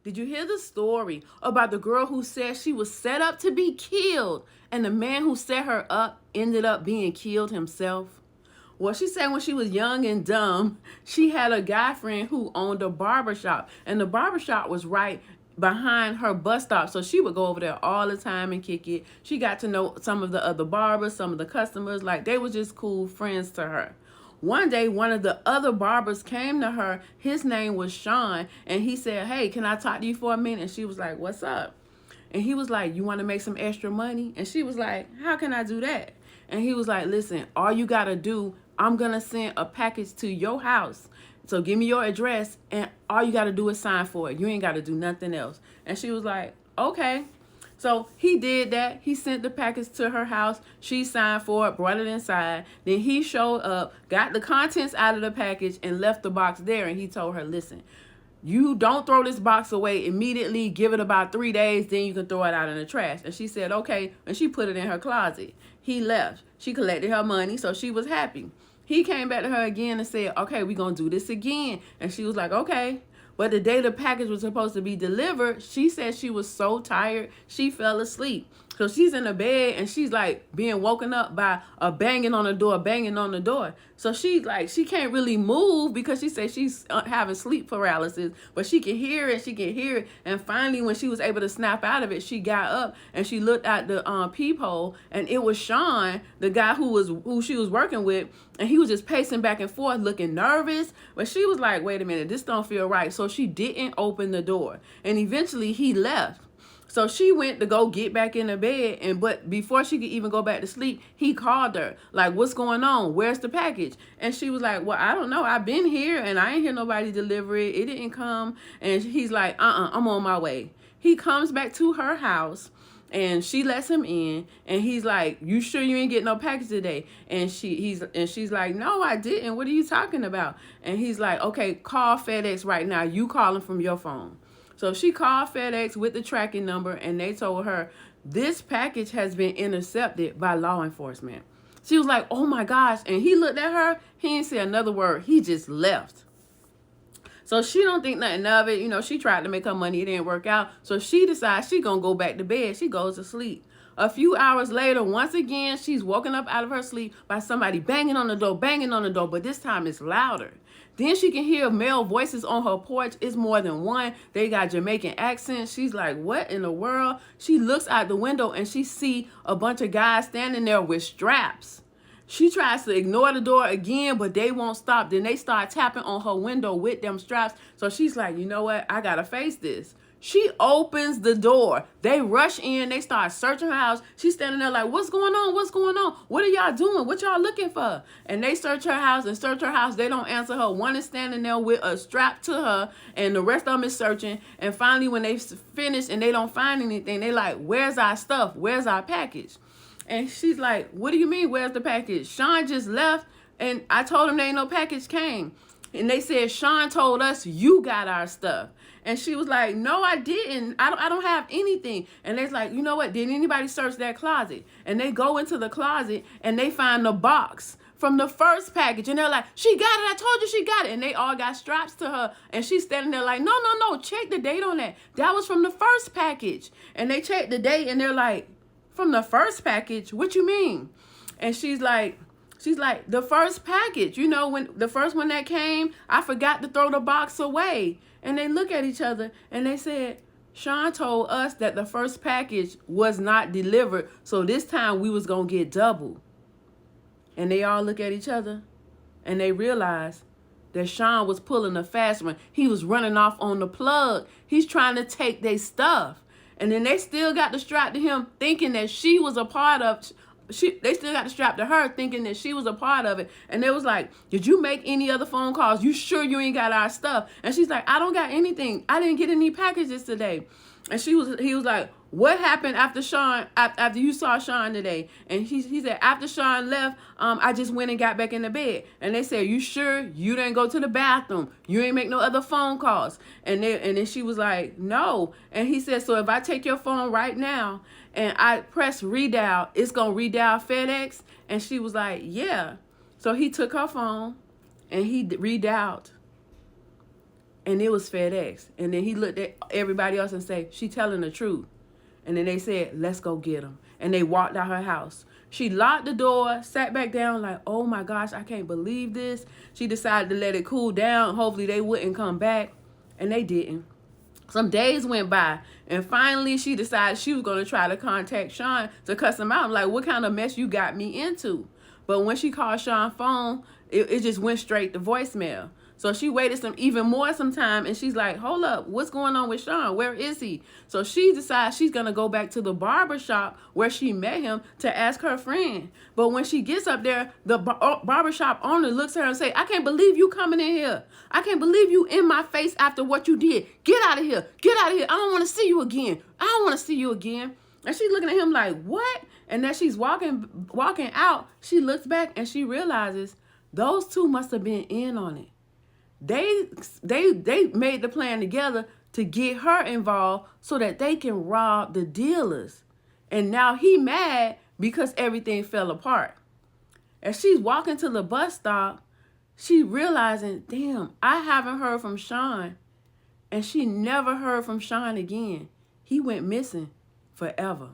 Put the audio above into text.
Did you hear the story about the girl who said she was set up to be killed and the man who set her up ended up being killed himself? Well, she said when she was young and dumb, she had a guy friend who owned a barber shop, and the barber shop was right behind her bus stop. So she would go over there all the time and kick it. She got to know some of the other barbers, some of the customers, like they were just cool friends to her. One day, one of the other barbers came to her. His name was Sean, and he said, "Hey, can I talk to you for a minute?" And she was like, "What's up?" And he was like, "You want to make some extra money?" And she was like, "How can I do that?" And he was like, "Listen, all you got to do, I'm going to send a package to your house. So give me your address, and all you got to do is sign for it. You ain't got to do nothing else." And she was like, "Okay." So he did that. He sent the package to her house. She signed for it, brought it inside. Then he showed up, got the contents out of the package, and left the box there. And he told her, "Listen, you don't throw this box away immediately. Give it about 3 days, then you can throw it out in the trash." And she said, "Okay." And she put it in her closet. He left. She collected her money, so she was happy. He came back to her again and said, "Okay, we're going to do this again." And she was like, "Okay." But the day the package was supposed to be delivered, she said she was so tired, she fell asleep. So she's in the bed and she's like being woken up by a banging on the door, banging on the door. So she's like, she can't really move because she said she's having sleep paralysis, but she can hear it, she can hear it. And finally, when she was able to snap out of it, she got up and she looked at the peephole, and it was Sean, the guy who she was working with, and he was just pacing back and forth, looking nervous. But she was like, "Wait a minute, this don't feel right." So she didn't open the door, and eventually he left. So she went to go get back in the bed, but before she could even go back to sleep, he called her, like, "What's going on? Where's the package?" And she was like, "Well, I don't know. I've been here and I ain't hear nobody deliver it. It didn't come." And he's like, "I'm on my way." He comes back to her house and she lets him in, and he's like, "You sure you ain't getting no package today?" And she's like, "No, I didn't. What are you talking about?" And he's like, "Okay, call FedEx right now. You call him from your phone." So she called FedEx with the tracking number, and they told her, "This package has been intercepted by law enforcement." She was like, "Oh my gosh." And he looked at her. He didn't say another word. He just left. So she don't think nothing of it. She tried to make her money. It didn't work out. So she decides she going to go back to bed. She goes to sleep. A few hours later, once again, she's woken up out of her sleep by somebody banging on the door, but this time it's louder. Then she can hear male voices on her porch. It's more than one. They got Jamaican accents. She's like, "What in the world?" She looks out the window and she see a bunch of guys standing there with straps. She tries to ignore the door again, but they won't stop. Then they start tapping on her window with them straps. So she's like, "You know what? I got to face this." She opens the door. They rush in. They start searching her house. She's standing there like, "What's going on? What's going on? What are y'all doing? What y'all looking for?" And they search her house and search her house. They don't answer her. One is standing there with a strap to her, and the rest of them is searching. And finally, when they finish and they don't find anything, they like, "Where's our stuff? Where's our package?" And she's like, "What do you mean, where's the package? Sean just left, and I told him there ain't no package came." And they said, "Sean told us you got our stuff." And she was like, "No, I didn't. I don't have anything." And they're like, "You know what? Did anybody search that closet?" And they go into the closet and they find the box from the first package. And they're like, "She got it. I told you she got it." And they all got straps to her. And she's standing there like, No. Check the date on that. That was from the first package." And they checked the date and they're like, "From the first package? What you mean?" And she's like, "The first package, when the first one that came, I forgot to throw the box away." And they look at each other and they said, "Sean told us that the first package was not delivered, so this time we was going to get double." And they all look at each other and they realize that Sean was pulling a fast one. He was running off on the plug. He's trying to take their stuff. And then they still got the strap to him thinking that she was a part of they still got the strap to her thinking that she was a part of it. And they was like, "Did you make any other phone calls? You sure you ain't got our stuff?" And she's like, "I don't got anything. I didn't get any packages today." And he was like, "What happened after you saw Sean today?" And he said, "After Sean left, I just went and got back in the bed." And they said, "You sure you didn't go to the bathroom? You ain't make no other phone calls?" And then she was like, "No." And he said, "So if I take your phone right now and I press redial, it's going to redial FedEx?" And she was like, "Yeah." So he took her phone and he redialed. and it was FedEx. And then he looked at everybody else and said, she telling the truth. And then they said, let's go get him. And they walked out her house. She locked the door, sat back down like, oh my gosh, I can't believe this. She decided to let it cool down. Hopefully they wouldn't come back. And they didn't. Some days went by, and finally she decided she was going to try to contact Sean to cuss him out. I'm like, what kind of mess you got me into? But when she called Sean's phone, it just went straight to voicemail. So she waited even more time, and she's like, hold up, what's going on with Sean? Where is he? So she decides she's going to go back to the barber shop where she met him to ask her friend. But when she gets up there, the barber shop owner looks at her and say, I can't believe you coming in here. I can't believe you in my face after what you did. Get out of here. Get out of here. I don't want to see you again. I don't want to see you again. And she's looking at him like, what? And as she's walking out, she looks back and she realizes those two must have been in on it. They made the plan together to get her involved so that they can rob the dealers. And now he mad because everything fell apart. As she's walking to the bus stop, she realizing, damn, I haven't heard from Sean. And she never heard from Sean again. He went missing forever.